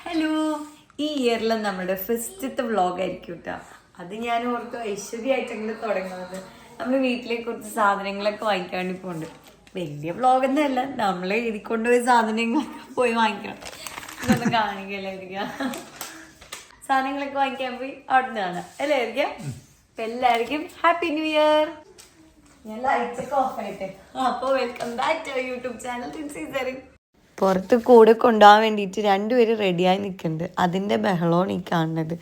Hello, ഈ ഇയറിലെ നമ്മുടെ ഫസ്റ്റത്തെ വ്ളോഗ് ആയിരിക്കും കേട്ടോ. അത് ഞാൻ ഓർത്ത് ഐശ്വര്യമായിട്ടെങ്കിലും തുടങ്ങുന്നത്. നമ്മൾ വീട്ടിലേക്ക് കുറച്ച് സാധനങ്ങളൊക്കെ വാങ്ങിക്കാൻ വേണ്ടി പോകുന്നുണ്ട്. വലിയ വ്ളോഗൊന്നും അല്ല, നമ്മൾ എഴുതി കൊണ്ടുപോയി സാധനങ്ങളൊക്കെ പോയി വാങ്ങിക്കണം. ഇതൊന്നും കാണിക്കലായിരിക്കാം. സാധനങ്ങളൊക്കെ വാങ്ങിക്കാൻ പോയി അവിടെ നിന്ന് കാണാം അല്ലേ ആയിരിക്കാം. അപ്പം എല്ലാവർക്കും ഹാപ്പി ന്യൂ ഇയർ. ഞാൻ ലൈറ്റ്സൊക്കെ ഓഫ് ആയിട്ട്. അപ്പോൾ welcome back to YouTube channel. പുറത്ത് കൂടെ കൊണ്ടുപോകാൻ വേണ്ടിയിട്ട് രണ്ടുപേരും റെഡിയായി നിൽക്കുന്നുണ്ട്. അതിൻ്റെ ബഹളമാണ് ഈ കാണുന്നത്.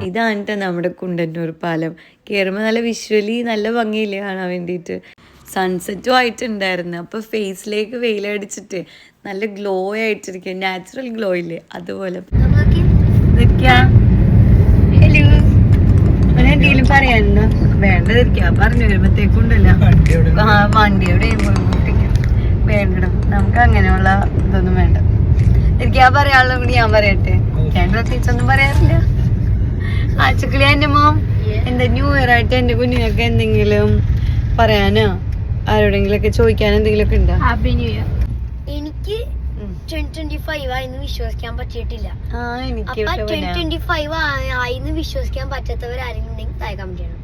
ഇതാണ് നമ്മുടെ കുണ്ടന്നൂർ പാലം. കയറുമ്പോൾ നല്ല വിഷ്വലി നല്ല ഭംഗിയില്ലേ കാണാൻ വേണ്ടിയിട്ട്. സൺസെറ്റും ആയിട്ടുണ്ടായിരുന്നു. അപ്പോൾ ഫേസിലേക്ക് വെയിലടിച്ചിട്ട് നല്ല ഗ്ലോ ആയിട്ടിരിക്കുക, നാച്ചുറൽ ഗ്ലോ ഇല്ലേ അതുപോലെ. എന്തെങ്കിലും പറയാനുണ്ടോ? വേണ്ടതിരിക്കാ പറഞ്ഞു വരുമ്പത്തേക്കുണ്ടല്ലോ വണ്ടി എവിടെ വേണ്ടടോ. നമുക്ക് അങ്ങനെയുള്ള ഇതൊന്നും വേണ്ട. എനിക്കാ പറയാനുള്ള കൂടി ഞാൻ പറയട്ടെ. ഞാൻ പ്രത്യേകിച്ചൊന്നും പറയാറില്ല. ആച്ചക്കിളി എന്റെ മോം എന്താ ന്യൂ ഇയർ ആയിട്ട് എന്റെ കുഞ്ഞിനൊക്കെ എന്തെങ്കിലും പറയാനോ ആരോടെങ്കിലും ഒക്കെ ചോദിക്കാൻ എന്തെങ്കിലും ഒക്കെ ഉണ്ടോ? Happy new year. എനിക്ക് 2025 ആയിന്ന് വിശ്വസിക്കാൻ പറ്റിയിട്ടില്ല. 2025 ആയിന്ന് വിശ്വസിക്കാൻ പറ്റാത്തവരാരെങ്കിലും താഴെ കമന്റ് ചെയ്യണം.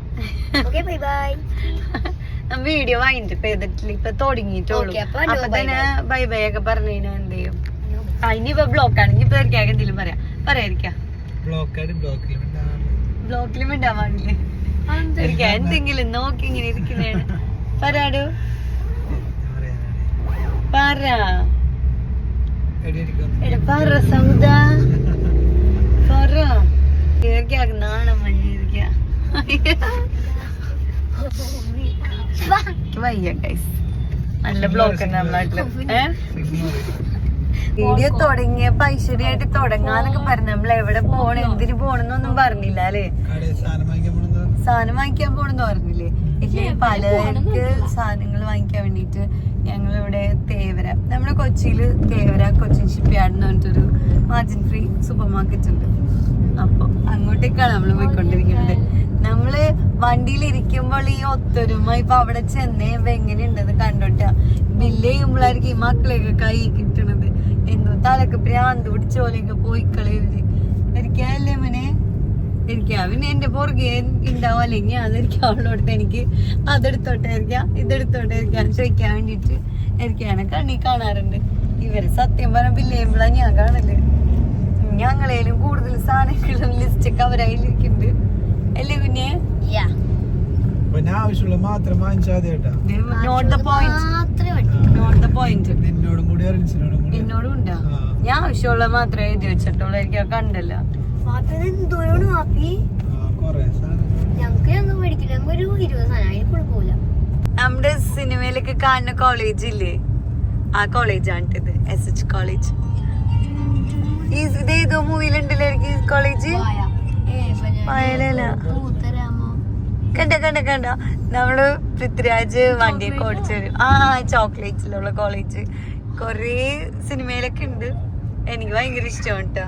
Okay, bye bye. വീഡിയോ വാങ്ങിട്ട് ചെയ്തിട്ടില്ല, ഇപ്പൊ തുടങ്ങിയിട്ടുള്ളൂ. അപ്പൊ തന്നെ ബൈ ബൈ ഒക്കെ പറഞ്ഞു കഴിഞ്ഞാൽ എന്ത് ചെയ്യും? ഇനിയിപ്പോ ബ്ലോക്കാണ്. ഇനിയിപ്പോ എന്തെങ്കിലും പറയാതിരിക്കാം. ബ്ലോക്കിലും ഇണ്ടാൻ പാടില്ലേ? എന്തെങ്കിലും നോക്കി ഇങ്ങനെ ഇരിക്കുന്നതാണ്. പറയാടു പറ നാണം വയ്യ ഗൈസ്. നല്ല ബ്ലോക്ക് ഉണ്ട് നമ്മുടെ നാട്ടില്. വീഡിയോ തുടങ്ങിയപ്പോ ഐശ്വര്യമായിട്ട് തുടങ്ങാന്നൊക്കെ പറഞ്ഞു. നമ്മൾ എവിടെ പോണം എന്തിനു പോണെന്നൊന്നും പറഞ്ഞില്ല അല്ലേ. സാധനം വാങ്ങിക്കാൻ പോണെന്ന് പറഞ്ഞില്ലേ. ഇല്ലേ, പലർക്ക് സാധനങ്ങൾ വാങ്ങിക്കാൻ വേണ്ടിട്ട് ഞങ്ങളിവിടെ തേവര, നമ്മുടെ കൊച്ചിയില് തേവര കൊച്ചിൻ ഷിപ്പ്യാർഡ് എന്ന് പറഞ്ഞിട്ടൊരു മാർജിൻ ഫ്രീ സൂപ്പർ മാർക്കറ്റ് ഉണ്ട്. അപ്പൊ അങ്ങോട്ടേക്കാണ് നമ്മൾ പോയിക്കൊണ്ടിരിക്കുന്നത്. നമ്മള് വണ്ടിയിൽ ഇരിക്കുമ്പോൾ ഈ ഒത്തൊരുമ ഇപ്പൊ അവിടെ ചെന്നേമ്പോ എങ്ങനെയുണ്ടെന്ന് കണ്ടോട്ടാ. ബില്ല് ചെയ്യുമ്പോഴായിരിക്കും ഈ മക്കളെയൊക്കെ കൈ കിട്ടണത്. എന്തോ തലക്ക് പ്രാന്ത് പിടിച്ച പോലെയൊക്കെ പോയി കളയരുത്. ഇരിക്കാല്ലേ മോനെ, ഇരിക്കാം. പിന്നെ എന്റെ പുറകെ ഉണ്ടാവും. അല്ലെങ്കിൽ അതെനിക്ക് അവളോടത്ത് എനിക്ക് അതെടുത്തോട്ടെ ഇരിക്കാം ഇതെടുത്തോട്ടെ ഇരിക്കാൻ ചോദിക്കാൻ വേണ്ടിട്ട് ഇരിക്കാണ് കണ്ണി കാണാറുണ്ട്. ഇവര് സത്യം പറഞ്ഞ ബില്ല് ചെയ്യുമ്പോഴാണ് ഞാൻ കാണല്. ഞങ്ങളേലും കൂടുതൽ സാധനങ്ങളും ലിസ്റ്റ് ഒക്കെ അവരായിരിക്കുന്നുണ്ട് അല്ലേ കുഞ്ഞെ? എന്നോടും ഉണ്ടാ. ഞാൻ ആവശ്യമുള്ള മാത്രമേ എഴുതി വെച്ചിട്ടുള്ളൂ. എനിക്ക് കണ്ടല്ലോ. നമ്മുടെ സിനിമയിലൊക്കെ കാണുന്ന കോളേജ് ഇല്ലേ, ആ കോളേജാണിത്. SH college. ഇതേതോ മൂവിയിലുണ്ടല്ലോ കോളേജ്. വയലല്ല കണ്ട നമ്മള് പൃഥ്വിരാജ് വണ്ടിയൊക്കെ ഓടിച്ചു വരും. ചോക്ലേറ്റ്സിലുള്ള കോളേജ് കൊറേ സിനിമയിലൊക്കെ ഉണ്ട്. എനിക്ക് ഭയങ്കര ഇഷ്ടമാണ് കേട്ടോ.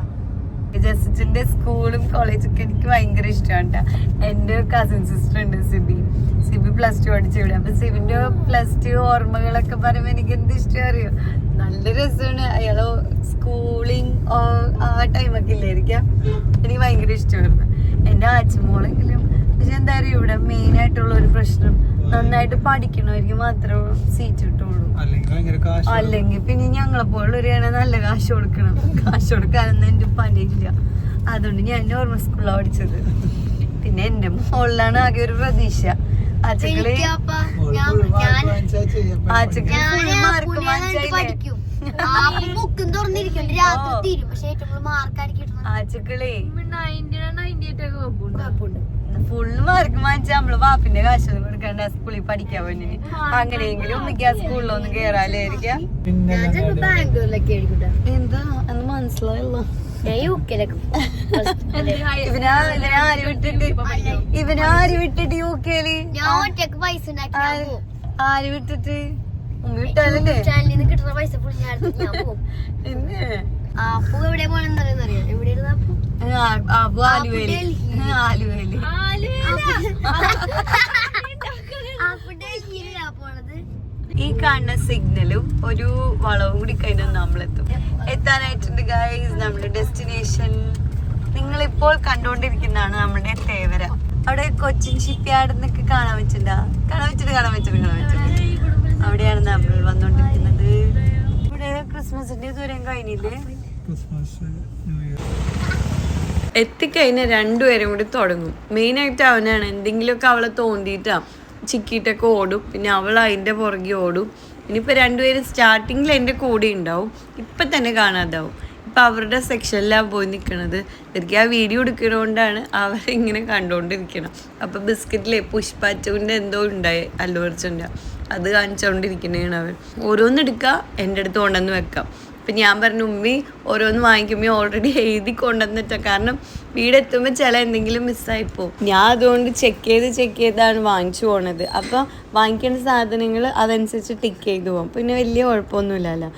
ജസ്റ്റിന്റെ സ്കൂളും കോളേജൊക്കെ എനിക്ക് ഭയങ്കര ഇഷ്ടമാണ് കേട്ടോ. എൻ്റെ കസിൻ സിസ്റ്റർ ഉണ്ട് സിബി +2 പഠിച്ചിവിടെ. അപ്പൊ സിബിന്റെ +2 ഓർമ്മകളൊക്കെ പറയുമ്പോ എനിക്ക് എന്ത് ഇഷ്ടം അറിയോ. നല്ല രസമാണ്. അയാള് സ്കൂളിങ് ആ ടൈമൊക്കെ ഇല്ലായിരിക്കാം. എനിക്ക് ഭയങ്കര ഇഷ്ടമായിരുന്നു. എൻ്റെ ആച്ചമോളെങ്കിലും. പക്ഷെ എന്താ പറയുക, ഇവിടെ മെയിൻ ആയിട്ടുള്ള ഒരു പ്രശ്നം നന്നായിട്ട് പഠിക്കണവർക്ക് മാത്രമേ സീറ്റ് കിട്ടുള്ളൂ. അല്ലെങ്കിൽ പിന്നെ ഞങ്ങളെ പോലുള്ളവരെയാണ് നല്ല കാശ് കൊടുക്കണം. കാശ് കൊടുക്കാനൊന്നും എൻ്റെ പണിയില്ല. അതുകൊണ്ട് ഞാൻ നോർമൽ സ്കൂളിലാണ് പഠിച്ചത്. പിന്നെ എന്റെ മോളിലാണ് ആകെ ഒരു പ്രതീക്ഷ. ആച്ചകള് മാർക്ക് ആച്ചക്കളെ ഫുൾ മാർക്ക് വാങ്ങിച്ചാൽ നമ്മള് വാപ്പിന്റെ കാശൊന്നും കൊടുക്കണ്ട സ്കൂളിൽ പഠിക്കാൻ വേണ്ടി. അങ്ങനെയെങ്കിലും ഒന്നിക്ക് ആ സ്കൂളിലൊന്നും കേറാലായിരിക്കാം. എന്താ എന്ന് മനസ്സിലായല്ലോ. ഇവനാര് വിട്ടിട്ട് യുകെയില് ആര് വിട്ടിട്ട് വിട്ടാലല്ലേ. കിട്ടുന്ന പൈസ പിന്നെ അപ്പു എവിടെ പോണെന്നറിയാം. എവിടെയായിരുന്നു അപ്പു? ആലുവയില് എന്നാലും ഒരു വളവും കൂടി കഴിഞ്ഞാൽ നമ്മളെത്തും. എത്താനായിട്ടുണ്ട് ഗൈസ് നമ്മുടെ ഡെസ്റ്റിനേഷൻ. നിങ്ങളിപ്പോൾ കണ്ടുകൊണ്ടിരിക്കുന്നതാണ് നമ്മുടെ തേവര. അവിടെ കൊച്ചിൻ ഷിപ്പ്യാർഡ് എന്നൊക്കെ കാണാൻ പറ്റുന്നുണ്ട്. അവിടെയാണ് നമ്മൾ വന്നോണ്ടിരിക്കുന്നത്. ഇവിടെ ക്രിസ്മസിന്റെ ദൂരം കഴിഞ്ഞില്ലേ? എത്തിക്കഴിഞ്ഞാൽ രണ്ടുപേരും കൂടി തുടങ്ങും. മെയിനായിട്ട് അവനാണ്. എന്തെങ്കിലുമൊക്കെ അവളെ തോണ്ടിയിട്ടാ ചിക്കിയിട്ടൊക്കെ ഓടും. പിന്നെ അവൾ അതിൻ്റെ പുറകെ ഓടും. ഇനിയിപ്പോൾ രണ്ടുപേരും സ്റ്റാർട്ടിങ്ങിൽ എൻ്റെ കൂടെ ഉണ്ടാവും. ഇപ്പം തന്നെ കാണാതാവും. ഇപ്പം അവരുടെ സെക്ഷനിലാണ് പോയി നിൽക്കണത്. എനിക്ക് ആ വീഡിയോ എടുക്കുന്നതുകൊണ്ടാണ് അവരിങ്ങനെ കണ്ടുകൊണ്ടിരിക്കണം. അപ്പോൾ ബിസ്ക്കറ്റിലെ പുഷ്പാച്ചുവിൻ്റെ എന്തോ ഉണ്ടായി അല്ലു അർജുൻ്റെ, അത് കാണിച്ചുകൊണ്ടിരിക്കുന്നതാണ് അവൻ. ഓരോന്നെടുക്കുക, എൻ്റെ അടുത്ത് കൊണ്ടുവന്ന് വെക്കാം. അപ്പം ഞാൻ പറഞ്ഞു ഉമ്മി ഓരോന്ന് വാങ്ങിക്കുമ്പോൾ ഓൾറെഡി എഴുതി കൊണ്ടുവന്നിട്ടാ. കാരണം വീടെത്തുമ്പോൾ ചില എന്തെങ്കിലും മിസ്സായിപ്പോവും. ഞാൻ അതുകൊണ്ട് ചെക്ക് ചെയ്താണ് വാങ്ങിച്ചു പോണത്. അപ്പം വാങ്ങിക്കേണ്ട സാധനങ്ങൾ അതനുസരിച്ച് ടിക്ക് ചെയ്ത് പോകും. പിന്നെ വലിയ കുഴപ്പമൊന്നുമില്ലല്ലോ.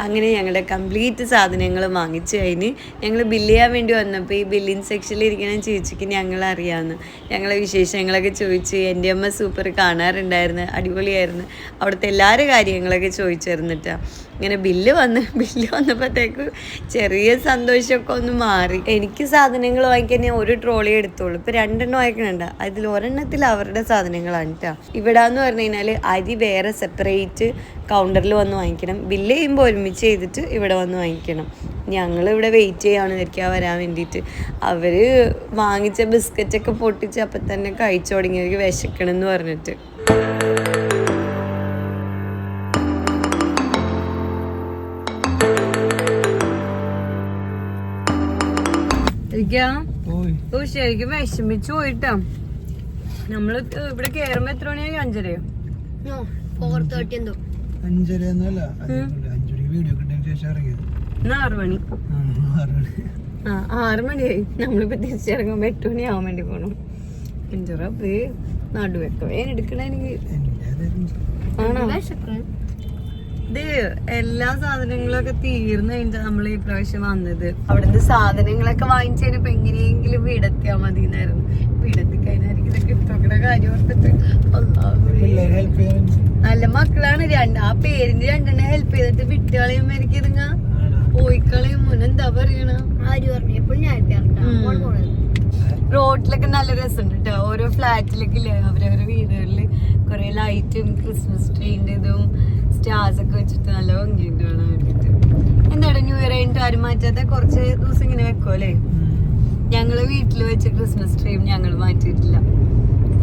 അങ്ങനെ ഞങ്ങളുടെ കംപ്ലീറ്റ് സാധനങ്ങൾ വാങ്ങിച്ച് കഴിഞ്ഞ് ഞങ്ങൾ ബില്ല് ചെയ്യാൻ വേണ്ടി വന്നപ്പോൾ ഈ ബില്ലിങ് സെക്ഷനിൽ ഇരിക്കുന്ന ചേച്ചിക്ക് ഞങ്ങളറിയാമെന്ന് ഞങ്ങളെ വിശേഷങ്ങളൊക്കെ ചോദിച്ച്. എൻ്റെ അമ്മ സൂപ്പർ കാണാറുണ്ടായിരുന്നു, അടിപൊളിയായിരുന്നു, അവിടുത്തെ എല്ലാവരുടെ കാര്യങ്ങളൊക്കെ ചോദിച്ചിരുന്നിട്ടാണ്. ഇങ്ങനെ ബില്ല് വന്നപ്പോഴത്തേക്ക് ചെറിയ സന്തോഷമൊക്കെ ഒന്ന് മാറി. എനിക്ക് സാധനങ്ങൾ വാങ്ങിക്കാൻ ഞാൻ ഒരു ട്രോളി എടുത്തോളൂ. ഇപ്പോൾ 2 വാങ്ങിക്കണുണ്ട്. അതിൽ ഒരെണ്ണത്തിൽ അവരുടെ സാധനങ്ങളാണ് കേട്ടോ. ഇവിടെ എന്ന് പറഞ്ഞു കഴിഞ്ഞാൽ അരി വേറെ സെപ്പറേറ്റ് കൗണ്ടറിൽ വന്ന് വാങ്ങിക്കണം. ബില്ല് ചെയ്യുമ്പോൾ ഒരുമിച്ച് ചെയ്തിട്ട് ഇവിടെ വന്ന് വാങ്ങിക്കണം. ഞങ്ങളിവിടെ വെയിറ്റ് ചെയ്യുകയാണ് ഇരിക്കാൻ വരാൻ വേണ്ടിയിട്ട്. അവർ വാങ്ങിച്ച ബിസ്ക്കറ്റൊക്കെ പൊട്ടിച്ച് അപ്പം തന്നെ കഴിച്ചു തുടങ്ങിയവർക്ക് വിശക്കണമെന്ന് പറഞ്ഞിട്ട്. ശരിക്കും വിഷമിച്ചു പോയിട്ടാ. നമ്മള് ഇവിടെ കേറുമ്പോ എത്ര മണിയായി? 5:30യോ? 4:30 എന്തോ. 6 മണി. 6 മണിയായി. നമ്മളിപ്പോ തിരിച്ചിറങ്ങുമ്പോ 8 മണിയാവാൻ വേണ്ടി പോണം. എഞ്ചറപ്പേ നടുവൊക്കെ എടുക്കണ എനിക്ക്. ആണോ? ഇത് എല്ലാ സാധനങ്ങളൊക്കെ തീർന്നു കഴിഞ്ഞാൽ നമ്മൾ ഈ പ്രാവശ്യം വന്നത്. അവിടുന്ന് സാധനങ്ങളൊക്കെ വാങ്ങിച്ചതിനിപ്പോ എങ്ങനെയെങ്കിലും വീടെത്തിയാൽ മതി എന്നായിരുന്നു. വീടെത്തി കഴിഞ്ഞായിരിക്കും ഇതൊക്കെ എടുത്തോക്കണ കാര്യം ഓർത്തിട്ട്. നല്ല മക്കളാണ്. ആ പേരിന് 2 ഹെൽപ്പ് ചെയ്തിട്ട് വിട്ടുകളയും എനിക്കിതുങ്ങ പോയിക്കളയും. മുന്നെന്താ പറയണ? ആര് പറഞ്ഞു? എപ്പോഴും ഞാൻ റോഡിലൊക്കെ നല്ല രസമുണ്ട് കേട്ടോ. ഓരോ ഫ്ലാറ്റിലൊക്കെ ഇല്ലേ അവരവരുടെ വീടുകളില് കുറെ ലൈറ്റും ക്രിസ്മസ് ട്രീൻ്റെ ഇതും സ്റ്റാർസ് ഒക്കെ വെച്ചിട്ട് നല്ല ഭംഗിയുണ്ട് കാണാൻ വേണ്ടിട്ട്. എന്താണ് ന്യൂ ഇയർ കഴിഞ്ഞിട്ട് ആരും മാറ്റാത്ത കുറച്ച് ദിവസം ഇങ്ങനെ വെക്കുമല്ലേ? ഞങ്ങള് വീട്ടിൽ വെച്ച ക്രിസ്മസ് ട്രീയും ഞങ്ങൾ മാറ്റിയിട്ടില്ല.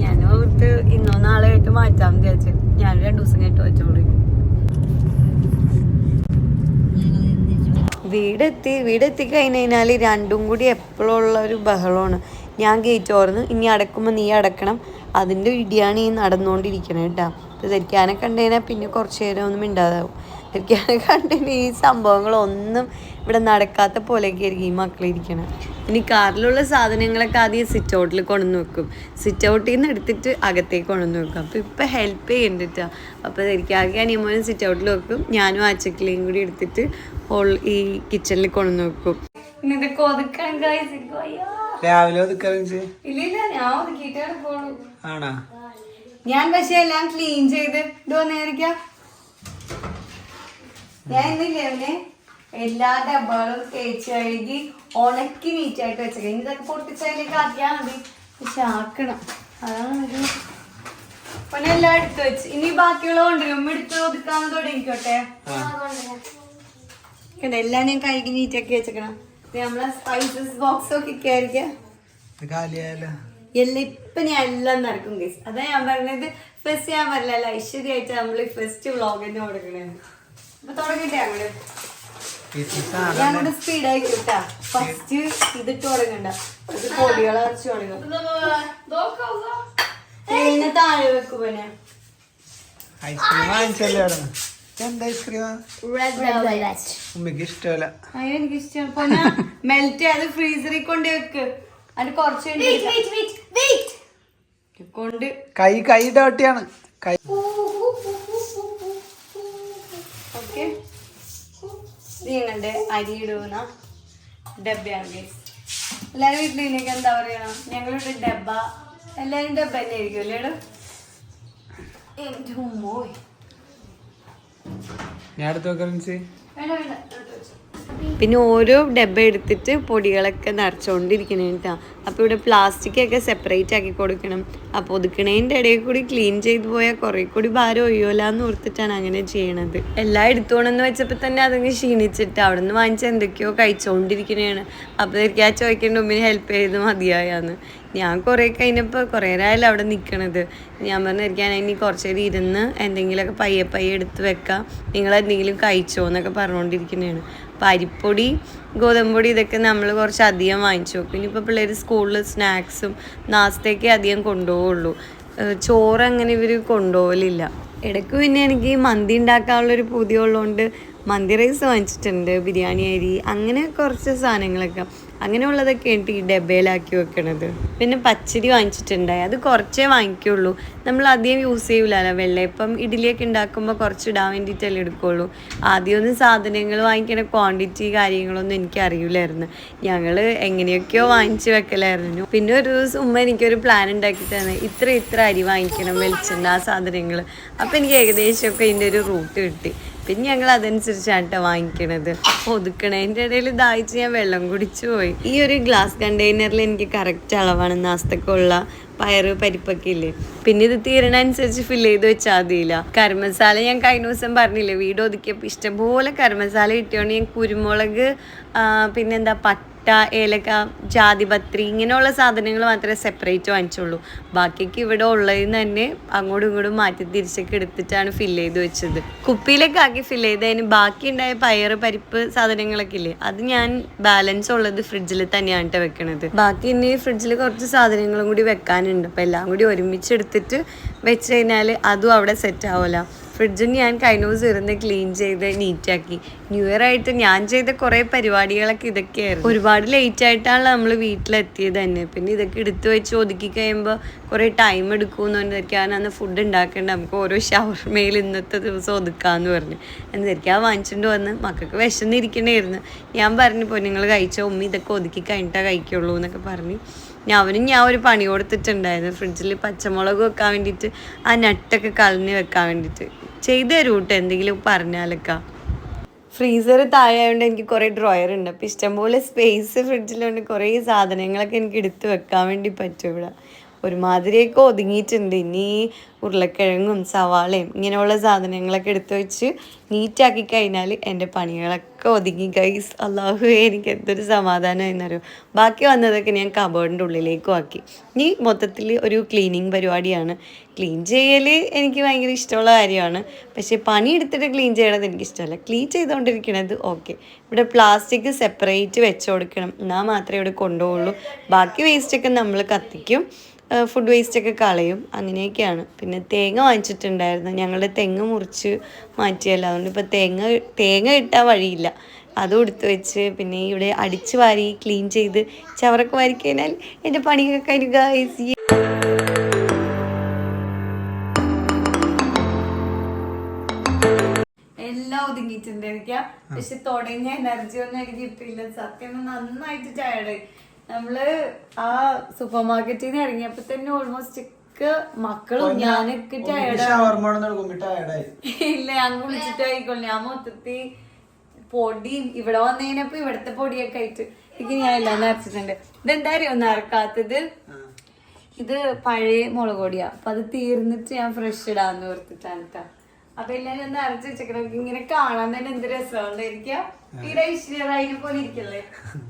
ഞാൻ ഓർത്ത് ഇന്നോ നാളെ ആയിട്ട് മാറ്റാൻ വിചാരിച്ചു. ഞാൻ 2 ദിവസം കഴിഞ്ഞിട്ട് വെച്ചോളൂ. വീടെത്തി കഴിഞ്ഞാൽ രണ്ടും കൂടി എപ്പോഴും ഉള്ള ഒരു ബഹളമാണ്. ഞാൻ ഗേറ്റ് ഓർന്ന് ഇനി അടക്കുമ്പോൾ നീ അടക്കണം, അതിൻ്റെ ഇടിയാണ് ഈ നടന്നുകൊണ്ടിരിക്കണേ കേട്ടോ. അപ്പോൾ ധരിക്കാനെ കണ്ടുകഴിഞ്ഞാൽ പിന്നെ കുറച്ച് നേരം ഒന്നും മിണ്ടാതാവും. ധരിക്കാനെ കണ്ടുകഴിഞ്ഞാൽ ഈ സംഭവങ്ങളൊന്നും ഇവിടെ നടക്കാത്ത പോലെയൊക്കെ ആയിരിക്കും ഈ മക്കളിരിക്കണം. ഇനി കാറിലുള്ള സാധനങ്ങളൊക്കെ ആദ്യം സിറ്റ് ഔട്ടിൽ കൊണ്ടുവന്ന് വെക്കും. സിറ്റ് ഔട്ടിൽ നിന്ന് എടുത്തിട്ട് അകത്തേക്ക് കൊണ്ടുവന്ന് വെക്കും. അപ്പോൾ ഇപ്പം ഹെൽപ്പ് ചെയ്യണ്ടിട്ടാ. അപ്പോൾ ധരിക്കാകെ അനിയമോനും സിറ്റ് ഔട്ടിൽ വെക്കും. ഞാനും ആ ചെക്കിലേയും കൂടി എടുത്തിട്ട് ഈ കിച്ചണിൽ കൊണ്ടുവന്ന് വെക്കും. പിന്നെ ഇതൊക്കെ ഒതുക്കാൻ രാവിലെ ഇല്ല ഞാൻ ഒതുക്കിയിട്ടേ പോണു. ഞാൻ പക്ഷെ എല്ലാം ക്ലീൻ ചെയ്ത് ഇതുവന്നേരിക്കാം. ഞാൻ ഇന്നില്ലേ അവനെ എല്ലാ ഡബ്ബകളും തേച്ച് കഴുകി ഉണക്കി നീറ്റായിട്ട് വെച്ചേക്കാം. ഇനി ഇതൊക്കെ പൊട്ടിച്ചതിലേക്ക് ആക്കിയാൽ മതി. പക്ഷെ ആക്കണം, അതാണ് ഒരു പിന്നെ എല്ലാം എടുത്ത് വെച്ച്. ഇനി ബാക്കിയുള്ള കൊണ്ടുവരും എടുത്ത് ഒതുക്കാന്ന് തുടങ്ങിക്കോട്ടെ. എല്ലാം ഞാൻ കഴുകി നീറ്റാക്കി വെച്ചേക്കണം. നമ്മളെ സ്പൈസസ് ബോക്സ് ഒക്കെ ആയിരിക്കാം എല്ലാം. ഇപ്പൊ ഞാൻ എല്ലാം നടക്കും ഗൈസ്. അതാ ഞാൻ പറഞ്ഞത് ഫസ്റ്റ് ഞാൻ പറഞ്ഞല്ല ഐശ്വര്യമായിട്ട് നമ്മള് ഫസ്റ്റ് വ്ളോഗ് തന്നെ കൊടുക്കണേ. അപ്പൊ തുടങ്ങിട്ടേ അങ്ങോട്ട് ഞാൻ കൂടെ സ്പീഡായി കിട്ടാ. ഫസ്റ്റ് ഇതിട്ട് തുടങ്ങണ്ട, ഇത് പൊടികൾ അരച്ചു തുടങ്ങും. പിന്നെ താഴെ വെക്കും. പിന്നെ എനിക്ക് ഇഷ്ടമാണ്. മെൽറ്റ് അത് ഫ്രീസറിൽ കൊണ്ട് വെക്ക്. അത് കുറച്ച് കൊണ്ട് കൈ ഡോട്ടിയാണ് കൈ. ഓക്കെ, നിങ്ങളുടെ അരി ഇടുന്ന ഡബ്ബയാണ് ഗൈസ്. എല്ലാവരും വീട്ടിൽ ഇതിനൊക്കെ എന്താ പറയാ, ഞങ്ങളുടെ ഡബ്ബ, എല്ലാവരും ഡബ്ബ തന്നെ ആയിരിക്കും അല്ലേടോ. ഞാൻ അടുത്ത് വെക്കാം. പിന്നെ ഓരോ ഡബ്ബ എടുത്തിട്ട് പൊടികളൊക്കെ നിറച്ചുകൊണ്ടിരിക്കണേട്ടാ. അപ്പോൾ ഇവിടെ പ്ലാസ്റ്റിക് ഒക്കെ സെപ്പറേറ്റ് ആക്കി കൊടുക്കണം. അപ്പോൾ ഒതുക്കണേൻ്റെ ഇടയിൽ കൂടി ക്ലീൻ ചെയ്ത് പോയാൽ കുറേ കൂടി ഭാരം ഒഴിയോലാന്ന് ഓർത്തിട്ടാണ് അങ്ങനെ ചെയ്യണത്. എല്ലാം എടുത്തോണെന്ന് വെച്ചപ്പോൾ തന്നെ അതങ്ങ് ക്ഷീണിച്ചിട്ട് അവിടെ നിന്ന് വാങ്ങിച്ച എന്തൊക്കെയോ കഴിച്ചുകൊണ്ടിരിക്കണേണ്. അപ്പോൾ എനിക്ക് ആ ചോദിക്കേണ്ട മുമ്പിന് ഹെൽപ്പ് ചെയ്ത് മതിയായാന്ന്. ഞാൻ കുറേ കഴിഞ്ഞപ്പോൾ കുറേ നേരം അവിടെ നിൽക്കണത്. ഞാൻ പറഞ്ഞിരിക്കാൻ ഇനി കുറച്ച് നേരം ഇരുന്ന് എന്തെങ്കിലുമൊക്കെ പയ്യെ എടുത്ത് വെക്കാം, നിങ്ങളെന്തെങ്കിലും കഴിച്ചോ എന്നൊക്കെ പറഞ്ഞുകൊണ്ടിരിക്കുന്നതാണ്. അപ്പോൾ അരിപ്പൊടി, ഗോതമ്പൊടി ഇതൊക്കെ നമ്മൾ കുറച്ച് അധികം വാങ്ങിച്ചു വെക്കും. ഇനിയിപ്പോൾ പിള്ളേർ സ്കൂളിൽ സ്നാക്സും നാസ്തയൊക്കെ അധികം കൊണ്ടുപോകുള്ളൂ. ചോറ് അങ്ങനെ ഇവർ കൊണ്ടുപോകലില്ല. ഇടയ്ക്ക് പിന്നെ എനിക്ക് മന്തി ഉണ്ടാക്കാനുള്ളൊരു പൂതിയുള്ളതുകൊണ്ട് മന്തി റൈസ് വാങ്ങിച്ചിട്ടുണ്ട്, ബിരിയാണി അരി, അങ്ങനെ കുറച്ച് സാധനങ്ങളൊക്കെ. അങ്ങനെയുള്ളതൊക്കെ എനിക്ക് ഈ ഡബ്ബയിലാക്കി വെക്കണത്. പിന്നെ പച്ചരി വാങ്ങിച്ചിട്ടുണ്ടായി, അത് കുറച്ചേ വാങ്ങിക്കുള്ളൂ. നമ്മൾ അധികം യൂസ് ചെയ്യൂലല്ലോ. വെള്ളയപ്പം ഇഡ്ഡലിയൊക്കെ ഉണ്ടാക്കുമ്പോൾ കുറച്ച് ഇടാൻ വേണ്ടിയിട്ടല്ലേ എടുക്കുള്ളൂ. ആദ്യമൊന്നും സാധനങ്ങൾ വാങ്ങിക്കണ ക്വാണ്ടിറ്റി കാര്യങ്ങളൊന്നും എനിക്കറിയില്ലായിരുന്നു. ഞങ്ങൾ എങ്ങനെയൊക്കെയോ വാങ്ങിച്ച് വെക്കലായിരുന്നു. പിന്നെ ഒരു ദിവസം ഉമ്മ എനിക്കൊരു പ്ലാൻ ഉണ്ടാക്കി തന്നെ, ഇത്ര അരി വാങ്ങിക്കണം, വെളിച്ചെണ്ണ, ആ സാധനങ്ങൾ. അപ്പോൾ എനിക്ക് ഏകദേശമൊക്കെ ഇതിൻ്റെ ഒരു റൂട്ട് കിട്ടി. പിന്നെ ഞങ്ങൾ അതനുസരിച്ചാണ് കേട്ടോ വാങ്ങിക്കണത്. ഒതുക്കണതിൻ്റെ ഇടയിൽ ദാഹിച്ച് ഞാൻ വെള്ളം കുടിച്ചു പോയി. ഈ ഒരു ഗ്ലാസ് കണ്ടെയ്നറിൽ എനിക്ക് കറക്റ്റ് അളവാണ് നാസ്തക്കുള്ള പയറ് പരിപ്പൊക്കെ ഇല്ലേ. പിന്നെ ഇത് തീരണനുസരിച്ച് ഫില്ല് ചെയ്ത് വെച്ചാൽ മതിയില്ല. കരം മസാല ഞാൻ കഴിഞ്ഞ ദിവസം പറഞ്ഞില്ലേ, വീട് ഒതുക്കിയപ്പോൾ ഇഷ്ടംപോലെ കരം മസാല കിട്ടിയോണ്ട് ഞാൻ കുരുമുളക്, പിന്നെന്താ പട്ട, ഏലക്ക, ജാതിപത്രി, ഇങ്ങനെയുള്ള സാധനങ്ങൾ മാത്രമേ സെപ്പറേറ്റ് വാങ്ങിച്ചുള്ളൂ. ബാക്കിയൊക്കെ ഇവിടെ ഉള്ളതിൽ നിന്ന് തന്നെ അങ്ങോട്ടും ഇങ്ങോട്ടും മാറ്റി തിരിച്ചൊക്കെ എടുത്തിട്ടാണ് ഫില്ല് ചെയ്ത് വെച്ചത്. കുപ്പിയിലൊക്കെ ആക്കി ഫില്ല് ചെയ്ത് അതിന് ബാക്കി ഉണ്ടായ പയറ് പരിപ്പ് സാധനങ്ങളൊക്കെ ഇല്ലേ, അത് ഞാൻ ബാലൻസ് ഉള്ളത് ഫ്രിഡ്ജിൽ തന്നെയാണ് വെക്കണത്. ബാക്കി ഇനി ഫ്രിഡ്ജിൽ കുറച്ച് സാധനങ്ങളും കൂടി വെക്കാനുണ്ട്. അപ്പോൾ എല്ലാം കൂടി ഒരുമിച്ചെടുത്തിട്ട് വെച്ച് കഴിഞ്ഞാൽ അതും അവിടെ സെറ്റ് ആവുമല്ലോ. ഫ്രിഡ്ജിന് ഞാൻ കഴിഞ്ഞ ദിവസം ഇരുന്ന് ക്ലീൻ ചെയ്ത് നീറ്റാക്കി. ന്യൂ ഇയർ ആയിട്ട് ഞാൻ ചെയ്ത കുറേ പരിപാടികളൊക്കെ ഇതൊക്കെയായിരുന്നു. ഒരുപാട് ലേറ്റ് ആയിട്ടാണ് നമ്മൾ വീട്ടിലെത്തിയത് തന്നെ. പിന്നെ ഇതൊക്കെ എടുത്തു വെച്ച് ഒതുക്കി കഴിയുമ്പോൾ കുറേ ടൈം എടുക്കുമെന്ന് വിചാരിക്കാൻ അന്ന് ഫുഡ് ഉണ്ടാക്കേണ്ട, നമുക്ക് ഓരോ ഷവർമയിൽ ഇന്നത്തെ ദിവസം ഒതുക്കാമെന്ന് പറഞ്ഞു. എന്നിരിക്കാൻ വാങ്ങിച്ചുകൊണ്ട് വന്ന് മക്കൾക്ക് വിശന്നിരിക്കണമായിരുന്നു. ഞാൻ പറഞ്ഞു, ഇപ്പോൾ നിങ്ങൾ കഴിച്ചോ, ഉമ്മി ഇതൊക്കെ ഒതുക്കി കഴിഞ്ഞിട്ടേ കഴിക്കുള്ളൂ എന്നൊക്കെ പറഞ്ഞ് ഞാൻ ഒരു പണി കൊടുത്തിട്ടുണ്ടായിരുന്നു. ഫ്രിഡ്ജിൽ പച്ചമുളക് വെക്കാൻ വേണ്ടിയിട്ട്, ആ നട്ടൊക്കെ കളഞ്ഞ് വെക്കാൻ വേണ്ടിയിട്ട്. ചെയ്തു തരൂ കേട്ടോ എന്തെങ്കിലും പറഞ്ഞാലൊക്കെ. ഫ്രീസർ താഴെയായതുകൊണ്ട് എനിക്ക് കുറേ ഡ്രോയർ ഉണ്ട്. അപ്പോൾ ഇഷ്ടംപോലെ സ്പേസ് ഫ്രിഡ്ജിലുണ്ട്. കുറേ സാധനങ്ങളൊക്കെ എനിക്ക് എടുത്ത് വെക്കാൻ വേണ്ടി പറ്റും. ഇവിടെ ഒരുമാതിരിയൊക്കെ ഒതുങ്ങിയിട്ടുണ്ട്. ഇനി ഉരുളക്കിഴങ്ങും സവാളയും ഇങ്ങനെയുള്ള സാധനങ്ങളൊക്കെ എടുത്ത് വെച്ച് നീറ്റാക്കി കഴിഞ്ഞാൽ എൻ്റെ പണികളൊക്കെ ഒതുങ്ങി. ഗൈസ്, അല്ലാഹു, എനിക്ക് എന്തൊരു സമാധാനമായിരുന്നറിയോ. ബാക്കി വന്നതൊക്കെ ഞാൻ കബോർഡിൻ്റെ ഉള്ളിലേക്കും ആക്കി. ഇനി മൊത്തത്തിൽ ഒരു ക്ലീനിങ് പരിപാടിയാണ്. ക്ലീൻ ചെയ്യൽ എനിക്ക് ഭയങ്കര ഇഷ്ടമുള്ള കാര്യമാണ്. പക്ഷേ പണിയെടുത്തിട്ട് ക്ലീൻ ചെയ്യണത് എനിക്കിഷ്ടമല്ല. ക്ലീൻ ചെയ്തുകൊണ്ടിരിക്കണത് ഓക്കെ. ഇവിടെ പ്ലാസ്റ്റിക് സെപ്പറേറ്റ് വെച്ച് കൊടുക്കണം, എന്നാൽ മാത്രമേ ഇവിടെ കൊണ്ടുപോകുള്ളൂ. ബാക്കി വേസ്റ്റൊക്കെ നമ്മൾ കത്തിക്കും, ഫുഡ് വേസ്റ്റൊക്കെ കളയും, അങ്ങനെയൊക്കെയാണ്. പിന്നെ തേങ്ങ വാങ്ങിച്ചിട്ടുണ്ടായിരുന്നു. ഞങ്ങളുടെ തെങ്ങ് മുറിച്ച് മാറ്റിയല്ലോ, അതുകൊണ്ട് ഇപ്പോൾ തേങ്ങ കിട്ടാൻ വഴിയില്ല. അതും എടുത്ത് വെച്ച് പിന്നെ ഇവിടെ അടിച്ച് വാരി ക്ലീൻ ചെയ്ത് ചവറൊക്കെ വാരി കഴിഞ്ഞാൽ എൻ്റെ പണിയൊക്കെ കഴിഞ്ഞു ഗൈസ്. എല്ലാം ഒതുങ്ങിയിട്ടുണ്ടായിരിക്കാം. പക്ഷെ തുടങ്ങിയ എനർജി ഒന്നും എനിക്ക് കിട്ടിയില്ല. സത്യം നന്നായിട്ട് ടയർഡായി. നമ്മള് ആ സൂപ്പർ മാർക്കറ്റിൽ നിന്ന് ഇറങ്ങിയപ്പോ തന്നെ ഓൾമോസ്റ്റ് മക്കളും ഞാനൊക്കെ ടയർഡായി. ഇല്ല, ഞാൻ കുളിച്ചിട്ടായിക്കോളൂ. ഞാൻ മൊത്തത്തിൽ പൊടിയും ഇവിടെ വന്നതിനപ്പോ ഇവിടത്തെ പൊടിയൊക്കെ ആയിട്ട് എനിക്ക് ഞാൻ എല്ലാം നിറച്ചിട്ടുണ്ട്. ഇതെന്തായാലും നിറക്കാത്തത്, ഇത് പഴയ മുളക് പൊടിയാ. അപ്പൊ അത് തീർന്നിട്ട് ഞാൻ ഫ്രഷ് ഇടാന്ന് ഓർത്തിട്ടാണ് കേട്ടോ. അപ്പൊ എല്ലാരും ഒന്ന് അരച്ച് വെച്ചേക്കണം. ഇങ്ങനെ കാണാൻ തന്നെ എന്ത് രസമുണ്ടായിരിക്കാം. തീരെ ഇഷ്ടം പോലെ ഇരിക്കല്ലേ.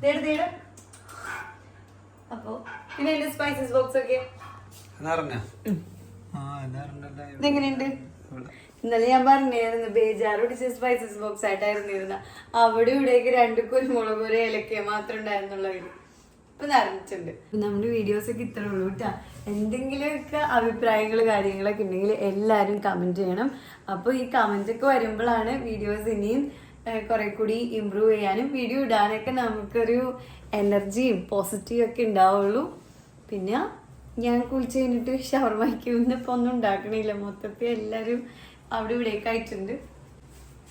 തേട് അപ്പൊ പിന്നെ എന്റെ സ്പൈസസ് ബോക്സ് ഒക്കെ ഇതെങ്ങനെയുണ്ട്? ഇന്നലെ ഞാൻ പറഞ്ഞിരുന്നു ബേജാറ് പിടിച്ച സ്പൈസസ് ബോക്സ് ആയിട്ടായിരുന്നു. അവിടെ ഇവിടെയൊക്കെ 2 കുരുമുളക്, 1 ഏലക്ക മാത്രം ഉണ്ടായിരുന്നുള്ള വീഡിയോ ഇപ്പൊ നിറഞ്ഞിട്ടുണ്ട്. നമ്മുടെ വീഡിയോസ് ഒക്കെ ഇത്ര ഉള്ളൂ കേട്ടോ. എന്തെങ്കിലുമൊക്കെ അഭിപ്രായങ്ങൾ കാര്യങ്ങളൊക്കെ ഉണ്ടെങ്കിൽ എല്ലാവരും കമന്റ് ചെയ്യണം. അപ്പോൾ ഈ കമന്റ് ഒക്കെ വരുമ്പോഴാണ് വീഡിയോസ് ഇനിയും കുറെ കൂടി ഇമ്പ്രൂവ് ചെയ്യാനും വീഡിയോ ഇടാനൊക്കെ നമുക്കൊരു എനർജിയും പോസിറ്റീവും ഒക്കെ ഉണ്ടാവുള്ളൂ. പിന്നെ ഞാൻ കുളിച്ച് കഴിഞ്ഞിട്ട് ഷവർമ്മയ്ക്ക് ഇന്നിപ്പോൾ ഒന്നും ഉണ്ടാക്കണില്ല. മൊത്തത്തിൽ എല്ലാവരും അവിടെ ഇവിടേക്ക് ആയിട്ടുണ്ട്.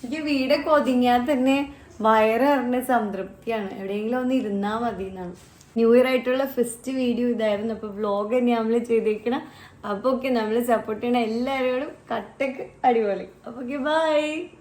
എനിക്ക് വീടൊക്കെ ഒതുങ്ങിയാൽ തന്നെ വയറിറങ്ങുന്ന സംതൃപ്തിയാണ്. എവിടെയെങ്കിലും ഒന്ന് ഇരുന്നാൽ മതി എന്നാണ്. ന്യൂ ഇയർ ആയിട്ടുള്ള ഫസ്റ്റ് വീഡിയോ ഇതായിരുന്നു. അപ്പോൾ വ്ളോഗ് തന്നെ നമ്മൾ ചെയ്തേക്കണം. അപ്പോൾ ഓക്കെ, നമ്മൾ സപ്പോർട്ട് ചെയ്യണ എല്ലാവരോടും കട്ടക്ക് അടിപൊളി. അപ്പോൾ ഓക്കെ, ബൈ.